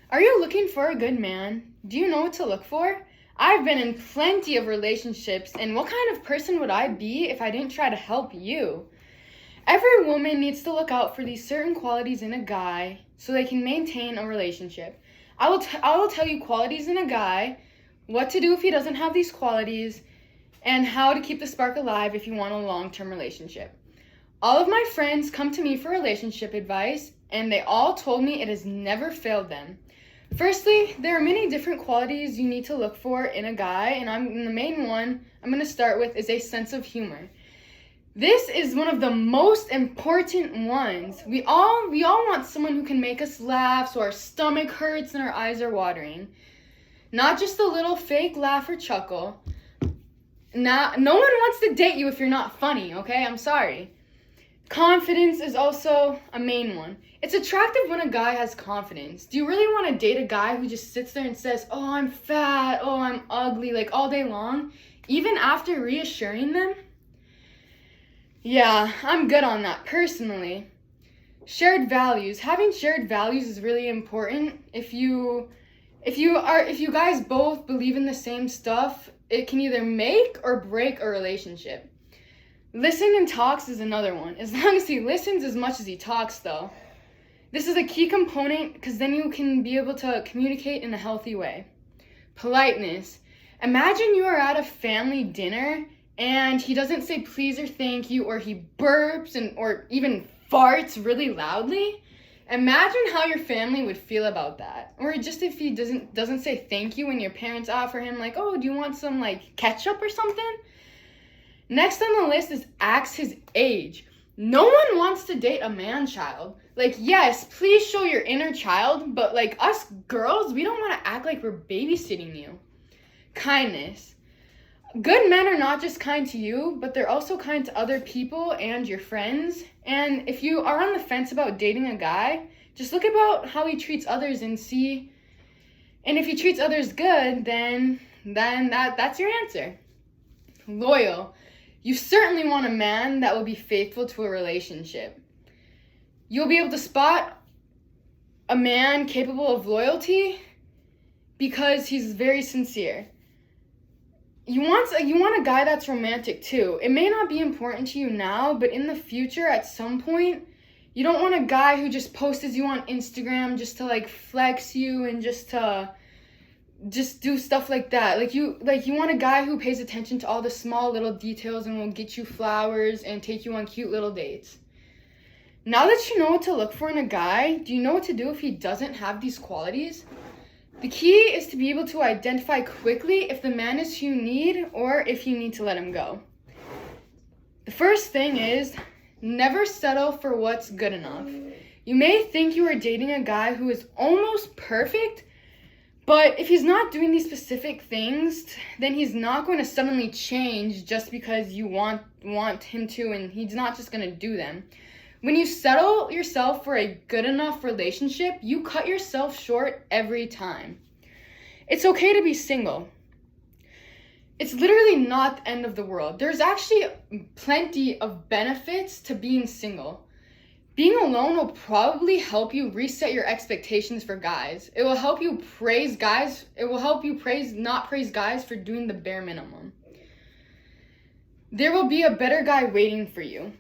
Are you looking for a good man? Do you know what to look for? I've been in plenty of relationships, and what kind of person would I be if I didn't try to help you? Every woman needs to look out for these certain qualities in a guy so they can maintain a relationship. I will tell you qualities in a guy, what to do if he doesn't have these qualities, and how to keep the spark alive if you want a long-term relationship. All of my friends come to me for relationship advice, and they all told me it has never failed them. Firstly, there are many different qualities you need to look for in a guy, and the main one I'm going to start with is a sense of humor. This is one of the most important ones. We all want someone who can make us laugh so our stomach hurts and our eyes are watering. Not just a little fake laugh or chuckle. No one wants to date you if you're not funny, okay? I'm sorry. Confidence is also a main one. It's attractive when a guy has confidence. Do you really want to date a guy who just sits there and says, "Oh, I'm fat, oh, I'm ugly," like all day long, even after reassuring them? Yeah, I'm good on that personally. Shared values. Having shared values is really important. If you guys both believe in the same stuff, it can either make or break a relationship. Listen and talks is another one. As long as he listens as much as he talks, though. This is a key component because then you can be able to communicate in a healthy way. Politeness. Imagine you are at a family dinner and he doesn't say please or thank you, or he burps or even farts really loudly. Imagine how your family would feel about that. Or just if he doesn't say thank you when your parents offer him like, "Oh, do you want some like ketchup or something?" Next on the list is acts his age. No one wants to date a man-child. Like, yes, please show your inner child, but like us girls, we don't want to act like we're babysitting you. Kindness. Good men are not just kind to you, but they're also kind to other people and your friends. And if you are on the fence about dating a guy, just look about how he treats others and see. And if he treats others good, then that's your answer. Loyal. You certainly want a man that will be faithful to a relationship. You'll be able to spot a man capable of loyalty because he's very sincere. You want a guy that's romantic too. It may not be important to you now, but in the future at some point, you don't want a guy who just posts you on Instagram just to like flex you and just do stuff like that. Like you want a guy who pays attention to all the small little details and will get you flowers and take you on cute little dates. Now that you know what to look for in a guy, do you know what to do if he doesn't have these qualities? The key is to be able to identify quickly if the man is who you need or if you need to let him go. The first thing is never settle for what's good enough. You may think you are dating a guy who is almost perfect, but if he's not doing these specific things, then he's not going to suddenly change just because you want him to, and he's not just going to do them. When you settle yourself for a good enough relationship, you cut yourself short every time. It's okay to be single. It's literally not the end of the world. There's actually plenty of benefits to being single. Being alone will probably help you reset your expectations for guys. It will help you praise guys. It will help you not praise guys for doing the bare minimum. There will be a better guy waiting for you.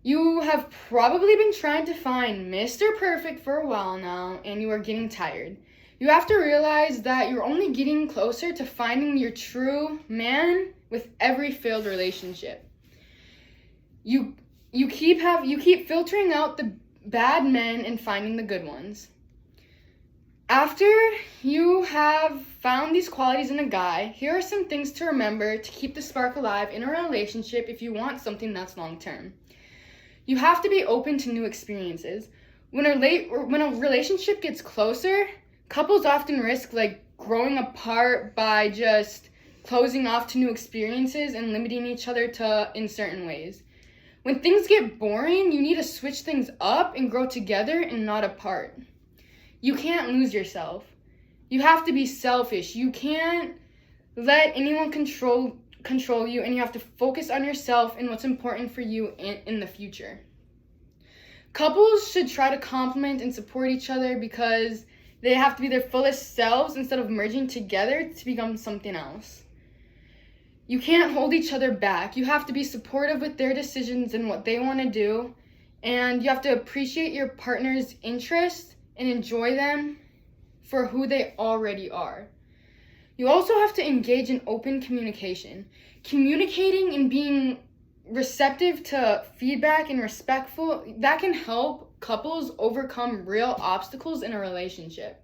You have probably been trying to find Mr. Perfect for a while now, and you are getting tired. You have to realize that you're only getting closer to finding your true man with every failed relationship. You keep filtering out the bad men and finding the good ones. After you have found these qualities in a guy, here are some things to remember to keep the spark alive in a relationship if you want something that's long-term. You have to be open to new experiences. When a relationship gets closer, couples often risk like growing apart by just closing off to new experiences and limiting each other in certain ways. When things get boring, you need to switch things up and grow together and not apart. You can't lose yourself. You have to be selfish. You can't let anyone control you, and you have to focus on yourself and what's important for you in the future. Couples should try to complement and support each other because They have to be their fullest selves instead of merging together to become something else. You can't hold each other back. You have to be supportive with their decisions and what they want to do. And you have to appreciate your partner's interests and enjoy them for who they already are. You also have to engage in open communication. Communicating and being receptive to feedback and respectful, that can help couples overcome real obstacles in a relationship.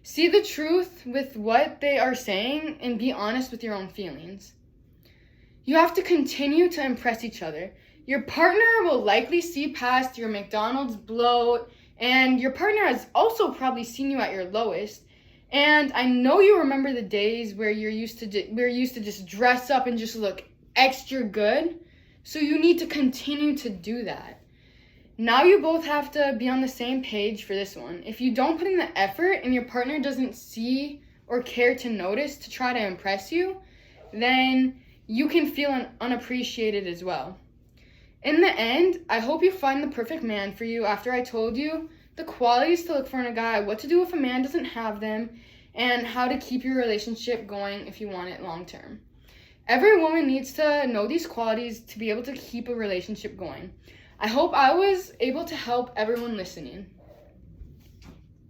See the truth with what they are saying and be honest with your own feelings. You have to continue to impress each other. Your partner will likely see past your McDonald's bloat, and your partner has also probably seen you at your lowest. And I know you remember the days where you're used to just dress up and just look extra good. So you need to continue to do that. Now you both have to be on the same page for this one. If you don't put in the effort and your partner doesn't see or care to notice to try to impress you, then you can feel unappreciated as well. In the end, I hope you find the perfect man for you after I told you the qualities to look for in a guy, what to do if a man doesn't have them, and how to keep your relationship going if you want it long term. Every woman needs to know these qualities to be able to keep a relationship going. I hope I was able to help everyone listening.